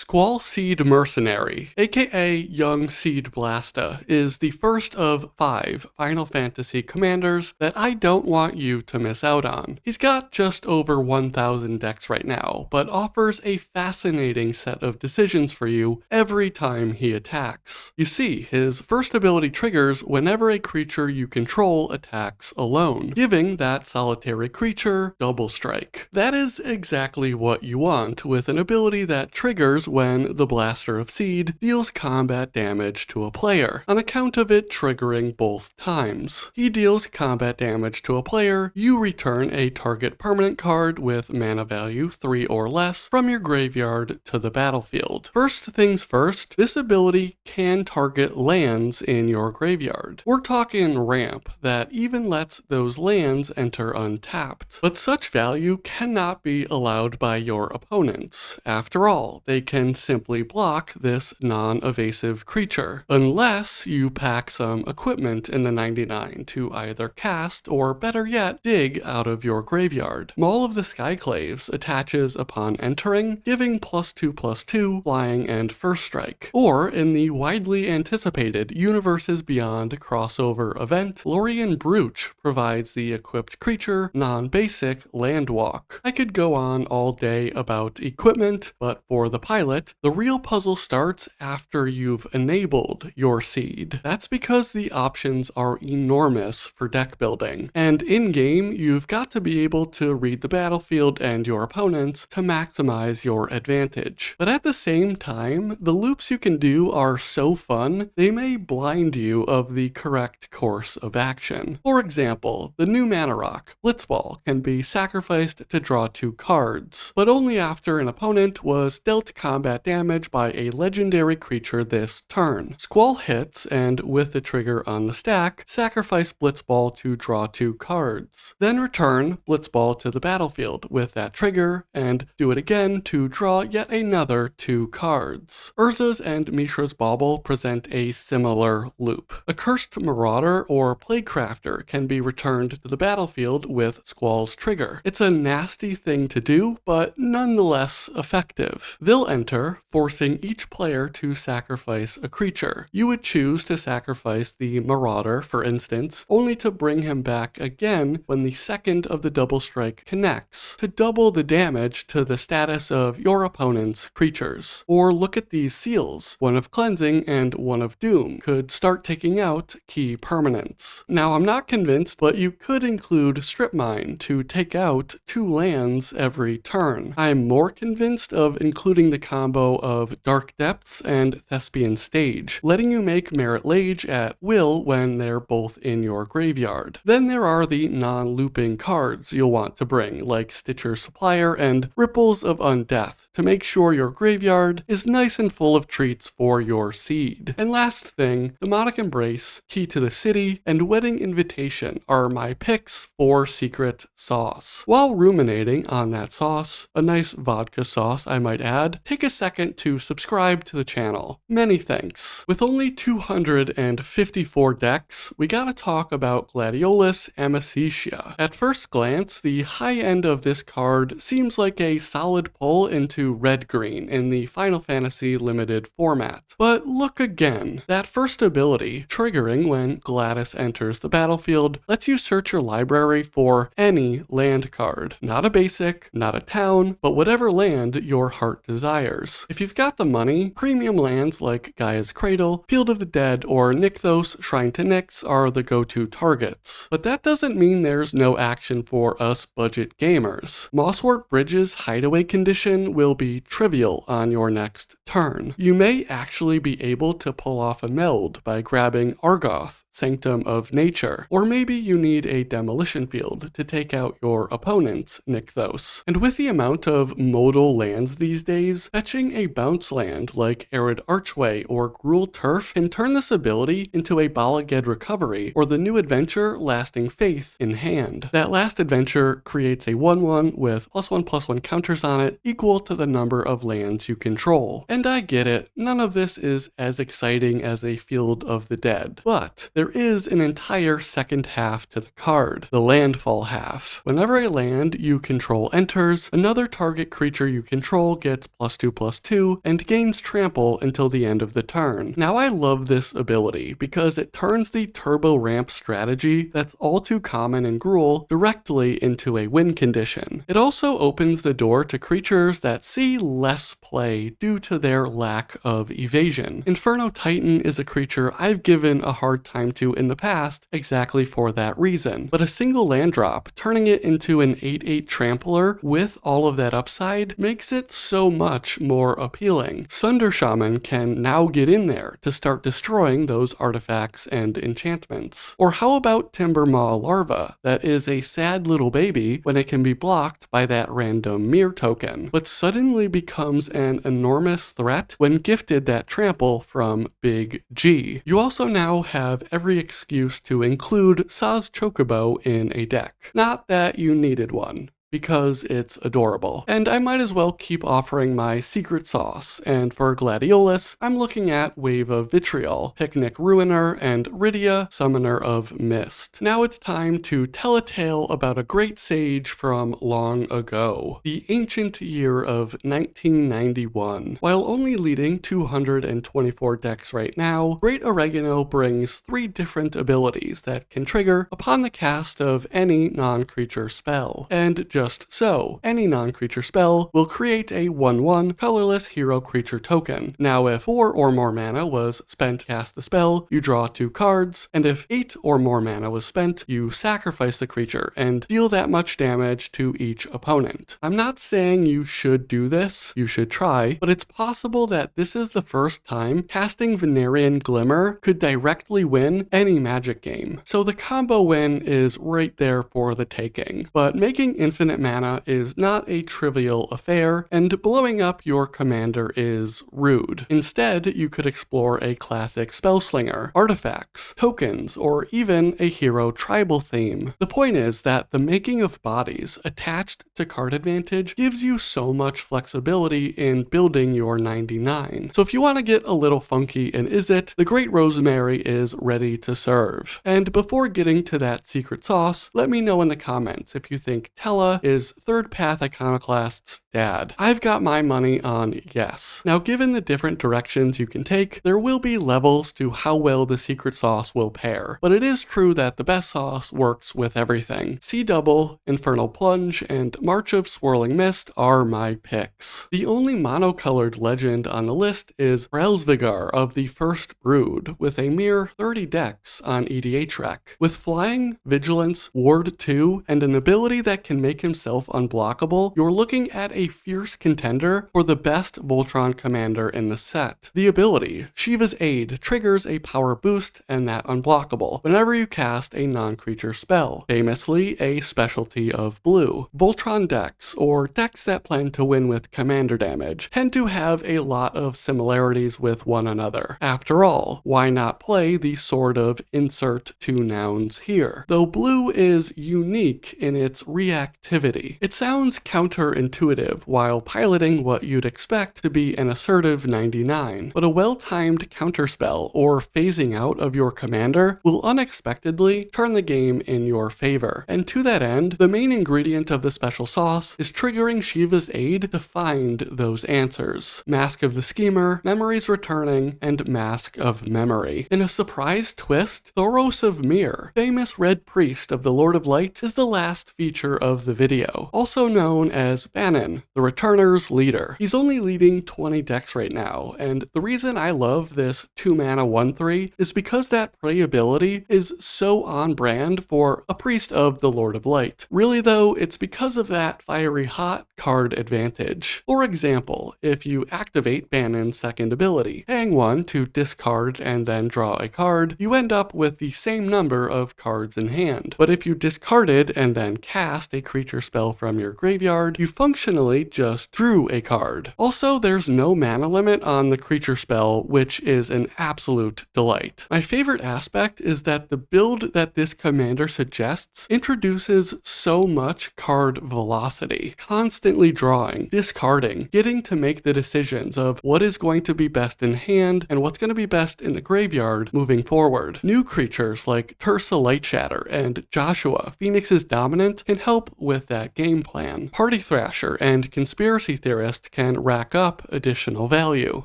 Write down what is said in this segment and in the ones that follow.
Squall Seed Mercenary, aka Young Seed Blasta, is the first of 5 Final Fantasy commanders that I don't want you to miss out on. He's got just over 1,000 decks right now, but offers a fascinating set of decisions for you every time he attacks. You see, his first ability triggers whenever a creature you control attacks alone, giving that solitary creature double strike. That is exactly what you want with an ability that triggers when the Blaster of Seed deals combat damage to a player, on account of it triggering both times. He deals combat damage to a player, you return a target permanent card with mana value 3 or less from your graveyard to the battlefield. First things first, this ability can target lands in your graveyard. We're talking ramp that even lets those lands enter untapped, but such value cannot be allowed by your opponents. After all, they can simply block this non-evasive creature, unless you pack some equipment in the 99 to either cast or, better yet, dig out of your graveyard. Maul of the Skyclaves attaches upon entering, giving +2/+2 flying and first strike. Or, in the widely anticipated Universes Beyond crossover event, Lorien Brooch provides the equipped creature non-basic Landwalk. I could go on all day about equipment, but for the pilot, the real puzzle starts after you've enabled your seed. That's because the options are enormous for deck building, and in-game you've got to be able to read the battlefield and your opponents to maximize your advantage. But at the same time, the loops you can do are so fun, they may blind you of the correct course of action. For example, the new mana rock, Blitzball, can be sacrificed to draw 2 cards, but only after an opponent was dealt combat damage by a legendary creature this turn. Squall hits, and with the trigger on the stack, sacrifice Blitzball to draw 2 cards. Then return Blitzball to the battlefield with that trigger, and do it again to draw yet another 2 cards. Urza's and Mishra's Bauble present a similar loop. A Cursed Marauder or Plaguecrafter can be returned to the battlefield with Squall's trigger. It's a nasty thing to do, but nonetheless effective. They'll enter, forcing each player to sacrifice a creature. You would choose to sacrifice the Marauder, for instance, only to bring him back again when the second of the double strike connects, to double the damage to the status of your opponent's creatures. Or look at these seals. One of Cleansing and one of Doom could start taking out key permanents. Now, I'm not convinced, but you could include Strip Mine to take out 2 lands every turn. I'm more convinced of including the combo of Dark Depths and Thespian Stage, letting you make Merit Lage at will when they're both in your graveyard. Then there are the non-looping cards you'll want to bring, like Stitcher's Supplier and Ripples of Undeath, to make sure your graveyard is nice and full of treats for your seed. And last thing, Demonic Embrace, Key to the City, and Wedding Invitation are my picks for secret sauce. While ruminating on that sauce, a nice vodka sauce I might add, take a second to subscribe to the channel. Many thanks. With only 254 decks, we gotta talk about Gladiolus Amicitia. At first glance, the high end of this card seems like a solid pull into red-green in the Final Fantasy limited format. But look again. That first ability, triggering when Gladys enters the battlefield, lets you search your library for any land card. Not a basic, not a town, but whatever land your heart desires. If you've got the money, premium lands like Gaia's Cradle, Field of the Dead, or Nykthos Shrine to Nyx are the go-to targets. But that doesn't mean there's no action for us budget gamers. Mosswort Bridge's hideaway condition will be trivial on your next turn. You may actually be able to pull off a meld by grabbing Argoth, Sanctum of Nature, or maybe you need a demolition field to take out your opponent's Nykthos. And with the amount of modal lands these days, fetching a bounce land like Arid Archway or Gruul Turf can turn this ability into a Bala Ged Recovery or the new adventure Lasting Faith in hand. That last adventure creates a 1/1 with +1/+1 counters on it equal to the number of lands you control. And I get it, none of this is as exciting as a Field of the Dead, but there there is an entire second half to the card, the landfall half. Whenever a land you control enters, another target creature you control gets +2/+2 and gains trample until the end of the turn. Now I love this ability because it turns the turbo ramp strategy that's all too common in Gruul directly into a win condition. It also opens the door to creatures that see less play due to their lack of evasion. Inferno Titan is a creature I've given a hard time to in the past exactly for that reason, but a single land drop, turning it into an 8/8 trampler with all of that upside, makes it so much more appealing. Sunder Shaman can now get in there to start destroying those artifacts and enchantments. Or how about Timbermaw Larva, that is a sad little baby when it can be blocked by that random mirror token, but suddenly becomes an enormous threat when gifted that trample from Big G. You also now have every excuse to include Saz Chocobo in a deck. Not that you needed one, because it's adorable. And I might as well keep offering my secret sauce, and for Gladiolus, I'm looking at Wave of Vitriol, Picnic Ruiner, and Rydia, Summoner of Mist. Now it's time to tell a tale about a great sage from long ago, the ancient year of 1991. While only leading 224 decks right now, Great Oregano brings 3 different abilities that can trigger upon the cast of any non-creature spell. And just so, any non-creature spell will create a 1/1 colorless hero creature token. Now if 4 or more mana was spent to cast the spell, you draw 2 cards, and if 8 or more mana was spent, you sacrifice the creature and deal that much damage to each opponent. I'm not saying you should do this, you should try, but it's possible that this is the first time casting Venerian Glimmer could directly win any Magic game. So the combo win is right there for the taking, but making infinite mana is not a trivial affair, and blowing up your commander is rude. Instead, you could explore a classic spellslinger, artifacts, tokens, or even a hero tribal theme. The point is that the making of bodies attached to card advantage gives you so much flexibility in building your 99. So if you want to get a little funky in Izzet, the Great Rosemary is ready to serve. And before getting to that secret sauce, let me know in the comments if you think Tella is Third Path Iconoclast's dad. I've got my money on yes. Now given the different directions you can take, there will be levels to how well the secret sauce will pair, but it is true that the best sauce works with everything. Sea Double, Infernal Plunge, and March of Swirling Mist are my picks. The only monocolored legend on the list is Relsvigar of the First Brood, with a mere 30 decks on EDHREC. With Flying, Vigilance, Ward 2, and an ability that can make himself unblockable, you're looking at a fierce contender for the best Voltron commander in the set. The ability, Shiva's Aid, triggers a power boost and that unblockable whenever you cast a non-creature spell, famously a specialty of blue. Voltron decks, or decks that plan to win with commander damage, tend to have a lot of similarities with one another. After all, why not play the sort of insert 2 nouns here? Though blue is unique in its reactivity. It sounds counterintuitive while piloting what you'd expect to be an assertive 99, but a well-timed counterspell or phasing out of your commander will unexpectedly turn the game in your favor. And to that end, the main ingredient of the special sauce is triggering Shiva's Aid to find those answers. Mask of the Schemer, Memories Returning, and Mask of Memory. In a surprise twist, Thoros of Mir, famous Red Priest of the Lord of Light, is the last feature of the video, also known as Bannon, the Returner's leader. He's only leading 20 decks right now, and the reason I love this 2-mana 1/3 is because that prey ability is so on brand for a priest of the Lord of Light. Really though, it's because of that fiery hot card advantage. For example, if you activate Bannon's second ability, paying 1 to discard and then draw a card, you end up with the same number of cards in hand. But if you discarded and then cast a creature creature spell from your graveyard, you functionally just drew a card. Also, there's no mana limit on the creature spell, which is an absolute delight. My favorite aspect is that the build that this commander suggests introduces so much card velocity, constantly drawing, discarding, getting to make the decisions of what is going to be best in hand and what's going to be best in the graveyard moving forward. New creatures like Tursa Lightshatter and Joshua, Phoenix's Dominant, can help with that game plan. Party Thrasher and Conspiracy Theorist can rack up additional value,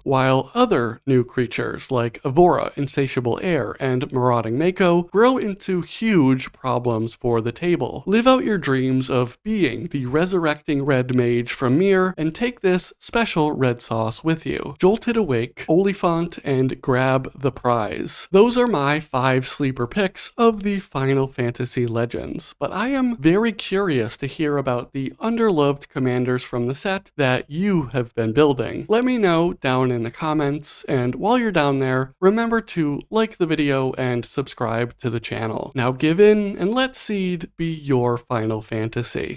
while other new creatures like Evora, Insatiable Air, and Marauding Mako grow into huge problems for the table. Live out your dreams of being the resurrecting red mage from Mir and take this special red sauce with you. Jolted Awake, Oliphant, and Grab the Prize. Those are my 5 sleeper picks of the Final Fantasy Legends, but I am very curious to hear about the underloved commanders from the set that you have been building. Let me know down in the comments, and while you're down there, remember to like the video and subscribe to the channel. Now give in and let Seed be your Final Fantasy.